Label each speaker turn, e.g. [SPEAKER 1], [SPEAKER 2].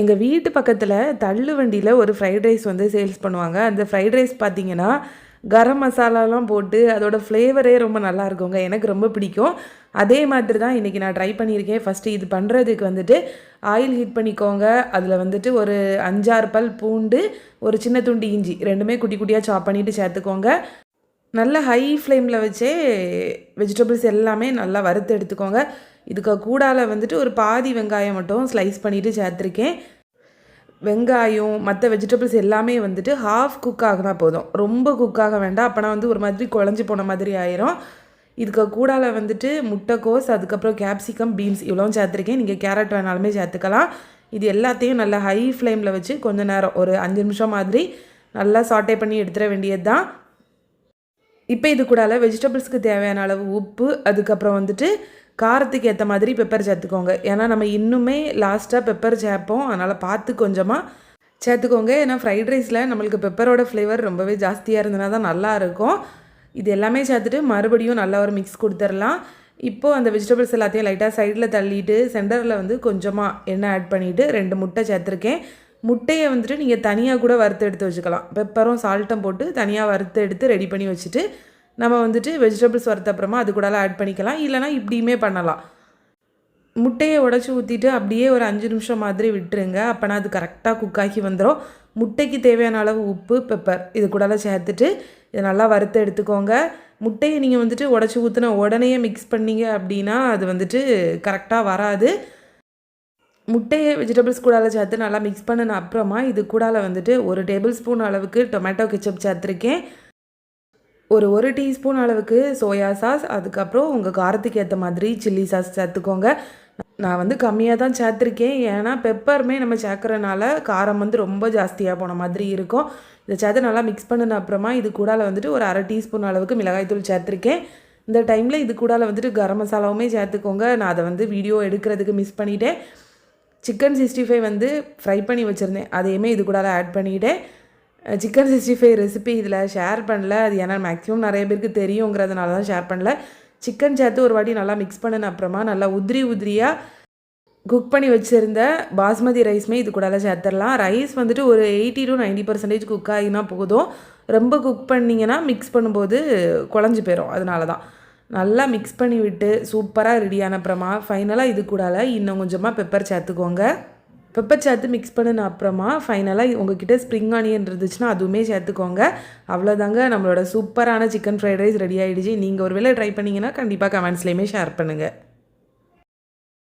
[SPEAKER 1] எங்கள் வீட்டு பக்கத்தில் தள்ளு வண்டியில் ஒரு ஃப்ரைட் ரைஸ் வந்து சேல்ஸ் பண்ணுவாங்க. அந்த ஃப்ரைட் ரைஸ் பார்த்தீங்கன்னா, கரம் மசாலாலாம் போட்டு அதோட ஃப்ளேவரே ரொம்ப நல்லா இருக்குங்க. எனக்கு ரொம்ப பிடிக்கும். அதே மாதிரி தான் இன்றைக்கி நான் ட்ரை பண்ணியிருக்கேன். ஃபஸ்ட்டு இது பண்ணுறதுக்கு வந்துட்டு ஆயில் ஹீட் பண்ணிக்கோங்க. அதில் வந்துட்டு ஒரு 5, 6 பல் பூண்டு, ஒரு சின்ன துண்டு இஞ்சி 2மே குட்டி குட்டியாக சாப் பண்ணிவிட்டு சேர்த்துக்கோங்க. நல்ல ஹை ஃப்ளேமில் வச்சே வெஜிடபிள்ஸ் எல்லாமே நல்லா வறுத்து எடுத்துக்கோங்க. இதுக்கு கூடால வந்துட்டு ஒரு பாதி வெங்காயம் மட்டும் ஸ்லைஸ் பண்ணிவிட்டு சேர்த்துருக்கேன். வெங்காயம் மற்ற வெஜிடபிள்ஸ் எல்லாமே வந்துட்டு ஹாஃப் குக் ஆகினா போதும், ரொம்ப குக் ஆக வேண்டாம். அப்போனா வந்து ஒரு மாதிரி குழஞ்சி போன மாதிரி ஆயிரும். இதுக்கு கூடால வந்துட்டு முட்டைக்கோஸ், அதுக்கப்புறம் கேப்சிகம், பீன்ஸ் இவ்வளோவும் சேர்த்துருக்கேன். நீங்கள் கேரட் வேணாலுமே சேர்த்துக்கலாம். இது எல்லாத்தையும் நல்லா ஹை ஃப்ளேமில் வச்சு கொஞ்சம் நேரம் ஒரு 5 நிமிஷம் மாதிரி நல்லா சாட்டே பண்ணி எடுத்துட வேண்டியது தான். இப்போ இது கூடால வெஜிடபிள்ஸ்க்கு தேவையான அளவு உப்பு, அதுக்கப்புறம் வந்துட்டு காரத்துக்கு ஏற்ற மாதிரி பெப்பர் சேர்த்துக்கோங்க. ஏன்னா நம்ம இன்னுமே லாஸ்ட்டாக பெப்பர் சேர்ப்போம், அதனால் பார்த்து கொஞ்சமாக சேர்த்துக்கோங்க. ஏன்னா ஃப்ரைட் ரைஸில் நம்மளுக்கு பெப்பரோட ஃப்ளேவர் ரொம்பவே ஜாஸ்தியாக இருந்ததுனா தான் நல்லாயிருக்கும். இது எல்லாமே சேர்த்துட்டு மறுபடியும் நல்லா ஒரு மிக்ஸ் கொடுத்துடலாம். இப்போது அந்த வெஜிடபிள்ஸ் எல்லாத்தையும் லைட்டாக சைடில் தள்ளிட்டு சென்டரில் வந்து கொஞ்சமாக எண்ணெய் ஆட் பண்ணிவிட்டு 2 முட்டை சேர்த்துருக்கேன். முட்டையை வந்துட்டு நீங்கள் தனியாக கூட வறுத்து எடுத்து வச்சுக்கலாம். பெப்பரும் சால்ட்டும் போட்டு தனியாக வறுத்து எடுத்து ரெடி பண்ணி வச்சுட்டு நம்ம வந்துட்டு வெஜிடபிள்ஸ் வறுத்த அப்புறமா அது கூட ஆட் பண்ணிக்கலாம். இல்லைனா இப்படியுமே பண்ணலாம். முட்டையை உடச்சி ஊற்றிட்டு அப்படியே ஒரு 5 நிமிஷம் மாதிரி விட்டுருங்க. அப்போனா அது கரெக்டாக குக் ஆகி வந்துடும். முட்டைக்கு தேவையான அளவு உப்பு, பெப்பர் இது கூட சேர்த்துட்டு இதை நல்லா வறுத்து எடுத்துக்கோங்க. முட்டையை நீங்கள் வந்துட்டு உடச்சி ஊற்றின உடனே மிக்ஸ் பண்ணிங்க அப்படின்னா அது வந்துட்டு கரெக்டாக வராது. முட்டையை வெஜிடபிள்ஸ் கூடால சேர்த்து நல்லா மிக்ஸ் பண்ணின அப்புறமா இது கூடால வந்துட்டு 1 டேபிள் ஸ்பூன் அளவுக்கு டொமேட்டோ கெச்சப் சேர்த்துருக்கேன். ஒரு டீஸ்பூன் அளவுக்கு சோயா சாஸ், அதுக்கப்புறம் உங்கள் காரத்துக்கு ஏற்ற மாதிரி சில்லி சாஸ் சேர்த்துக்கோங்க. நான் வந்து கம்மியாக தான் சேர்த்துருக்கேன். ஏன்னா பெப்பருமே நம்ம சேர்க்குறனால காரம் வந்து ரொம்ப ஜாஸ்தியாக போன மாதிரி இருக்கும். இதை சேர்த்து நல்லா மிக்ஸ் பண்ணின அப்புறமா இது கூடால வந்துட்டு ஒரு 1/2 டீஸ்பூன் அளவுக்கு மிளகாய்த்தூள் சேர்த்துருக்கேன். இந்த டைமில் இது கூடால வந்துட்டு கரம் மசாலாவுமே சேர்த்துக்கோங்க. நான் அதை வந்து வீடியோ எடுக்கிறதுக்கு மிஸ் பண்ணிவிட்டேன். சிக்கன் 65 வந்து ஃப்ரை பண்ணி வச்சுருந்தேன், அதையுமே இது கூட ஆட் பண்ணிவிட்டேன். சிக்கன் 65 ரெசிபி இதில் ஷேர் பண்ணல. அது ஏன்னா மேக்ஸிமம் நிறைய பேருக்கு தெரியுங்கிறதுனால தான் ஷேர் பண்ணல. சிக்கன் சேர்த்து ஒரு வாட்டி நல்லா மிக்ஸ் பண்ணின அப்புறமா நல்லா உதிரியாக குக் பண்ணி வச்சுருந்த பாஸ்மதி ரைஸுமே இது கூட சேர்த்துடலாம். ரைஸ் வந்துட்டு ஒரு 80 to 90% குக் ஆகினா போதும். ரொம்ப குக் பண்ணிங்கன்னா மிக்ஸ் பண்ணும்போது குழஞ்சி போயிடும். அதனால தான் நல்லா மிக்ஸ் பண்ணி விட்டு சூப்பராக ரெடியான அப்புறமா ஃபைனலாக இது கூட இன்னும் கொஞ்சமாக பெப்பர் சேர்த்துக்கோங்க. பெப்பர் சேர்த்து மிக்ஸ் பண்ணின அப்புறமா ஃபைனலாக உங்ககிட்ட ஸ்ப்ரிங் ஆனியன் இருந்துச்சுன்னா அதுவுமே சேர்த்துக்கோங்க. அவ்வளோதாங்க, நம்மளோட சூப்பரான சிக்கன் ஃப்ரைட் ரைஸ் ரெடி ஆகிடுச்சு. நீங்கள் ஒரு வேளை ட்ரை பண்ணிங்கன்னா கண்டிப்பாக கமெண்ட்ஸ்லேயுமே ஷேர் பண்ணுங்கள்.